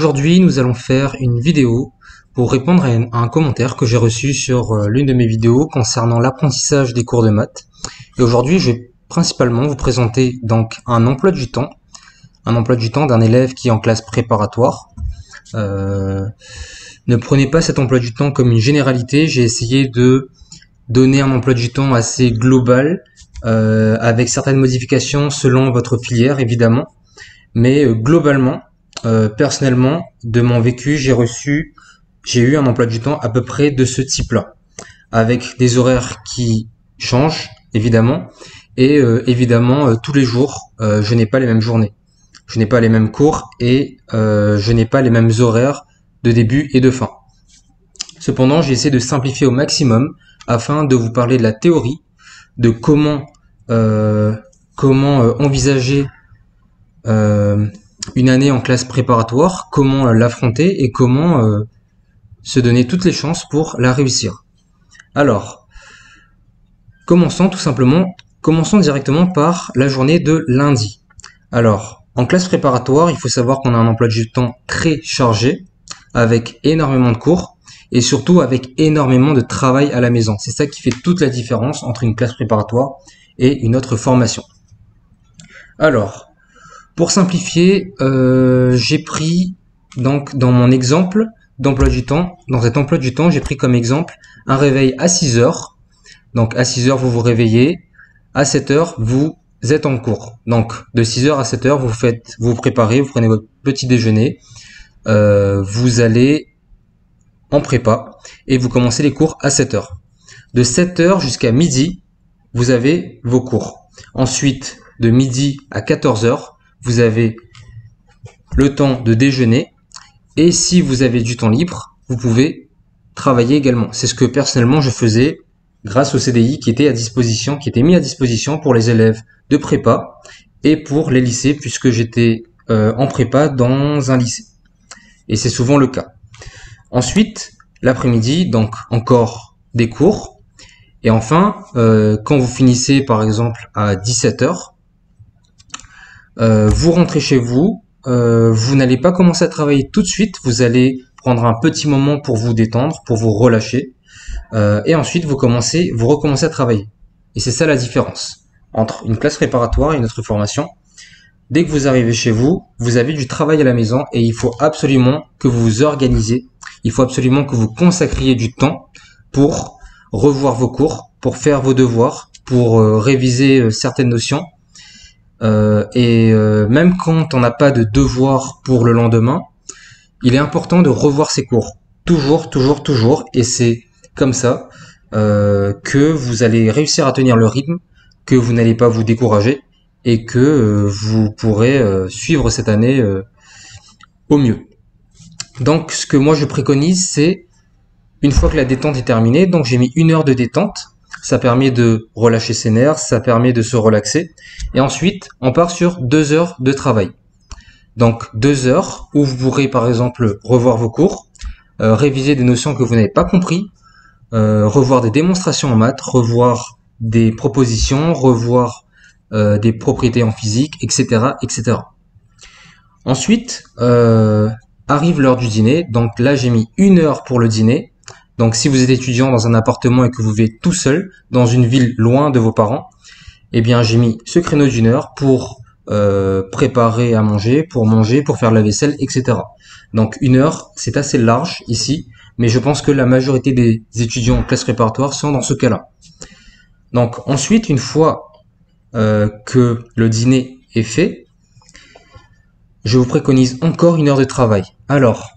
Aujourd'hui, nous allons faire une vidéo pour répondre à un commentaire que j'ai reçu sur l'une de mes vidéos concernant l'apprentissage des cours de maths. Et aujourd'hui, je vais principalement vous présenter donc un emploi du temps d'un élève qui est en classe préparatoire. Ne prenez pas cet emploi du temps comme une généralité. J'ai essayé de donner un emploi du temps assez global, avec certaines modifications selon votre filière évidemment, mais globalement, personnellement, de mon vécu, j'ai eu un emploi du temps à peu près de ce type-là, avec des horaires qui changent évidemment, et évidemment tous les jours, je n'ai pas les mêmes journées, je n'ai pas les mêmes cours et je n'ai pas les mêmes horaires de début et de fin. Cependant, j'ai essayé de simplifier au maximum afin de vous parler de la théorie, de comment envisager une année en classe préparatoire, comment l'affronter et comment se donner toutes les chances pour la réussir. Alors, commençons directement par la journée de lundi. Alors, en classe préparatoire, il faut savoir qu'on a un emploi du temps très chargé, avec énormément de cours, et surtout avec énormément de travail à la maison. C'est ça qui fait toute la différence entre une classe préparatoire et une autre formation. Alors, pour simplifier, j'ai pris donc dans mon exemple d'emploi du temps, dans cet emploi du temps, j'ai pris comme exemple un réveil à 6 heures. Donc à 6 heures, vous vous réveillez, à 7 heures, vous êtes en cours. Donc de 6 heures à 7 heures, vous vous préparez, vous prenez votre petit déjeuner, vous allez en prépa et vous commencez les cours à 7 heures. De 7 heures jusqu'à midi, vous avez vos cours. Ensuite, de midi à 14 heures, vous avez le temps de déjeuner et si vous avez du temps libre, vous pouvez travailler également. C'est ce que personnellement je faisais grâce au CDI qui était mis à disposition pour les élèves de prépa et pour les lycées puisque j'étais en prépa dans un lycée. Et c'est souvent le cas. Ensuite, l'après-midi, donc encore des cours. Et enfin, quand vous finissez par exemple à 17 heures, vous rentrez chez vous, vous n'allez pas commencer à travailler tout de suite, vous allez prendre un petit moment pour vous détendre, pour vous relâcher, et ensuite vous recommencez à travailler. Et c'est ça la différence entre une classe préparatoire et une autre formation. Dès que vous arrivez chez vous, vous avez du travail à la maison et il faut absolument que vous vous organisez, il faut absolument que vous consacriez du temps pour revoir vos cours, pour faire vos devoirs, pour réviser certaines notions. Même quand on n'a pas de devoir pour le lendemain, il est important de revoir ses cours. Toujours. Et c'est comme ça que vous allez réussir à tenir le rythme, que vous n'allez pas vous décourager et que vous pourrez suivre cette année au mieux. Donc ce que moi je préconise, c'est une fois que la détente est terminée, donc j'ai mis 1 heure de détente, ça permet de relâcher ses nerfs, ça permet de se relaxer, et ensuite on part sur 2 heures de travail. Donc 2 heures où vous pourrez par exemple revoir vos cours, réviser des notions que vous n'avez pas compris, revoir des démonstrations en maths, revoir des propositions, revoir des propriétés en physique, etc. etc. Ensuite, arrive l'heure du dîner, donc là j'ai mis 1 heure pour le dîner. Donc si vous êtes étudiant dans un appartement et que vous vivez tout seul, dans une ville loin de vos parents, eh bien j'ai mis ce créneau d'1 heure pour préparer à manger, pour faire la vaisselle, etc. Donc 1 heure, c'est assez large ici, mais je pense que la majorité des étudiants en classe préparatoire sont dans ce cas-là. Donc ensuite, une fois que le dîner est fait, je vous préconise encore 1 heure de travail. Alors,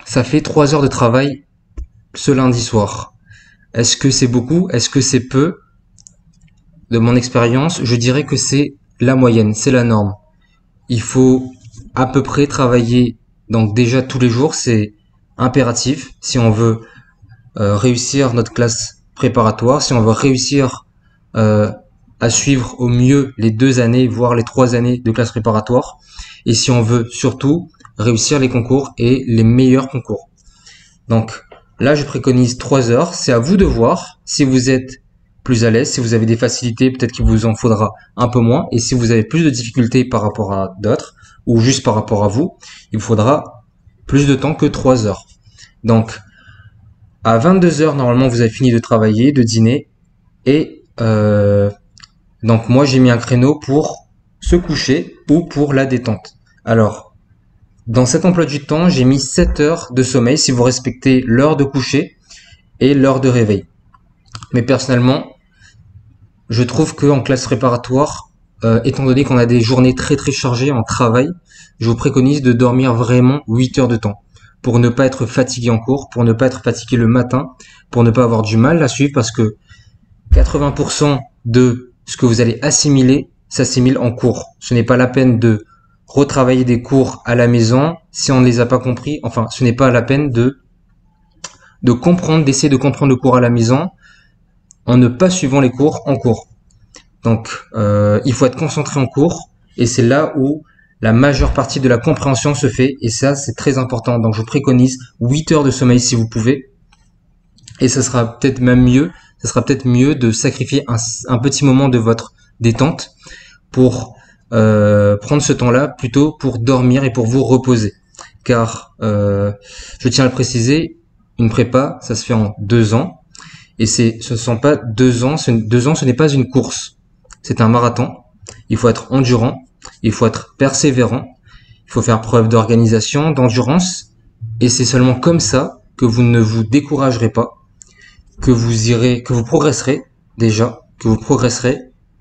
ça fait 3 heures de travail ce lundi soir. Est-ce que c'est beaucoup? Est-ce que c'est peu? De mon expérience, je dirais que c'est la moyenne, c'est la norme. Il faut à peu près travailler, donc déjà tous les jours, c'est impératif si on veut réussir notre classe préparatoire, si on veut réussir à suivre au mieux les 2 années, voire les 3 années de classe préparatoire, et si on veut surtout réussir les concours et les meilleurs concours. Donc là, je préconise 3 heures. C'est à vous de voir si vous êtes plus à l'aise, si vous avez des facilités, peut-être qu'il vous en faudra un peu moins. Et si vous avez plus de difficultés par rapport à d'autres, ou juste par rapport à vous, il vous faudra plus de temps que 3 heures. Donc, à 22 heures, normalement, vous avez fini de travailler, de dîner. Et donc, moi, j'ai mis un créneau pour se coucher ou pour la détente. Alors, dans cet emploi du temps, j'ai mis 7 heures de sommeil si vous respectez l'heure de coucher et l'heure de réveil. Mais personnellement, je trouve qu'en classe préparatoire, étant donné qu'on a des journées très très chargées en travail, je vous préconise de dormir vraiment 8 heures de temps pour ne pas être fatigué en cours, pour ne pas être fatigué le matin, pour ne pas avoir du mal à suivre parce que 80% de ce que vous allez assimiler s'assimile en cours. Ce n'est pas la peine de retravailler des cours à la maison si on ne les a pas compris. Enfin, ce n'est pas la peine de comprendre, d'essayer de comprendre le cours à la maison en ne pas suivant les cours en cours. Donc, il faut être concentré en cours et c'est là où la majeure partie de la compréhension se fait et ça, c'est très important. Donc, je préconise 8 heures de sommeil si vous pouvez et ça sera peut-être même mieux. Ça sera peut-être mieux de sacrifier un petit moment de votre détente pour prendre ce temps-là plutôt pour dormir et pour vous reposer. Car, je tiens à le préciser, une prépa, ça se fait en 2 ans. Et ce ne sont pas 2 ans, 2 ans, ce n'est pas une course. C'est un marathon. Il faut être endurant, il faut être persévérant, il faut faire preuve d'organisation, d'endurance. Et c'est seulement comme ça que vous ne vous découragerez pas, que vous progresserez déjà, que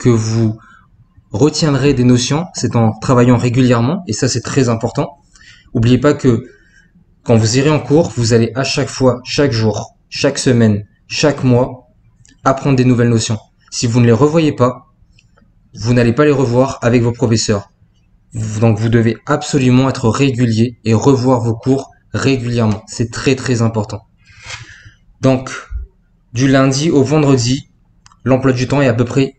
vous retiendrez des notions. C'est en travaillant régulièrement, et ça c'est très important. N'oubliez pas que quand vous irez en cours, vous allez à chaque fois, chaque jour, chaque semaine, chaque mois, apprendre des nouvelles notions. Si vous ne les revoyez pas, vous n'allez pas les revoir avec vos professeurs. Donc vous devez absolument être régulier et revoir vos cours régulièrement. C'est très très important. Donc, du lundi au vendredi, l'emploi du temps est à peu près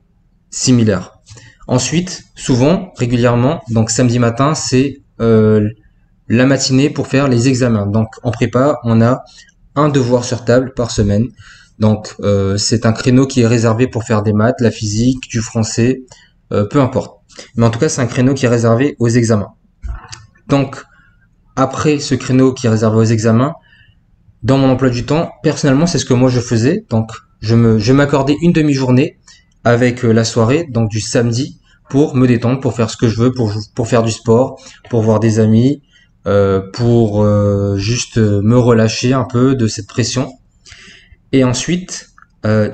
similaire. Ensuite, souvent, régulièrement, donc samedi matin, c'est la matinée pour faire les examens. Donc en prépa, on a un devoir sur table par semaine. Donc c'est un créneau qui est réservé pour faire des maths, la physique, du français, peu importe. Mais en tout cas, c'est un créneau qui est réservé aux examens. Donc après ce créneau qui est réservé aux examens, dans mon emploi du temps, personnellement, c'est ce que moi je faisais. Donc je m'accordais une demi-journée avec la soirée, donc du samedi, pour me détendre, pour faire ce que je veux, pour faire du sport, pour voir des amis, pour juste me relâcher un peu de cette pression. Et ensuite,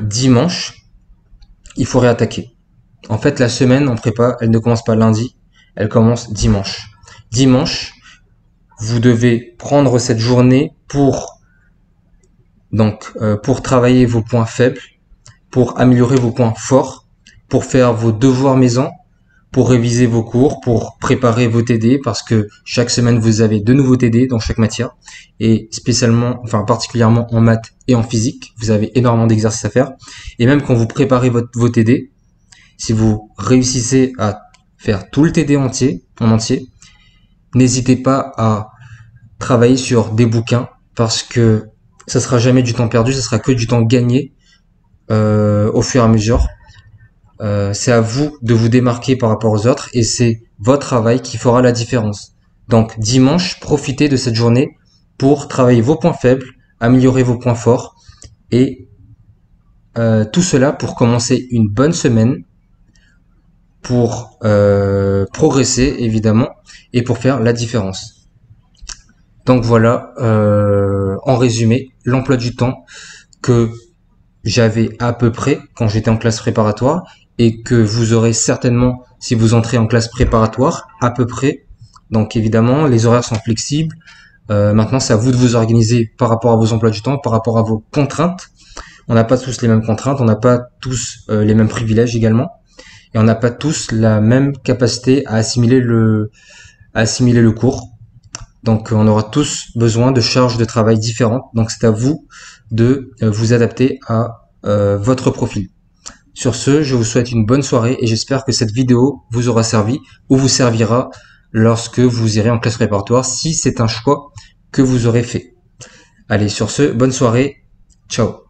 dimanche, il faut réattaquer. En fait, la semaine en prépa, elle ne commence pas lundi, elle commence dimanche. Dimanche, vous devez prendre cette journée pour travailler vos points faibles, pour améliorer vos points forts, pour faire vos devoirs maison, pour réviser vos cours, pour préparer vos TD, parce que chaque semaine vous avez de nouveaux TD dans chaque matière, et particulièrement en maths et en physique, vous avez énormément d'exercices à faire. Et même quand vous préparez vos TD, si vous réussissez à faire tout le TD en entier, n'hésitez pas à travailler sur des bouquins, parce que ça sera jamais du temps perdu, ça sera que du temps gagné au fur et à mesure. C'est à vous de vous démarquer par rapport aux autres et c'est votre travail qui fera la différence. Donc dimanche, profitez de cette journée pour travailler vos points faibles, améliorer vos points forts et tout cela pour commencer une bonne semaine, pour progresser évidemment et pour faire la différence. Donc voilà, en résumé, l'emploi du temps que j'avais à peu près quand j'étais en classe préparatoire et que vous aurez certainement si vous entrez en classe préparatoire à peu près. Donc évidemment, les horaires sont flexibles. Maintenant, c'est à vous de vous organiser par rapport à vos emplois du temps, par rapport à vos contraintes. On n'a pas tous les mêmes contraintes, on n'a pas tous les mêmes privilèges également, et on n'a pas tous la même capacité à assimiler le cours. Donc on aura tous besoin de charges de travail différentes. Donc c'est à vous de vous adapter à votre profil. Sur ce, je vous souhaite une bonne soirée et j'espère que cette vidéo vous aura servi ou vous servira lorsque vous irez en classe préparatoire si c'est un choix que vous aurez fait. Allez, sur ce, bonne soirée. Ciao.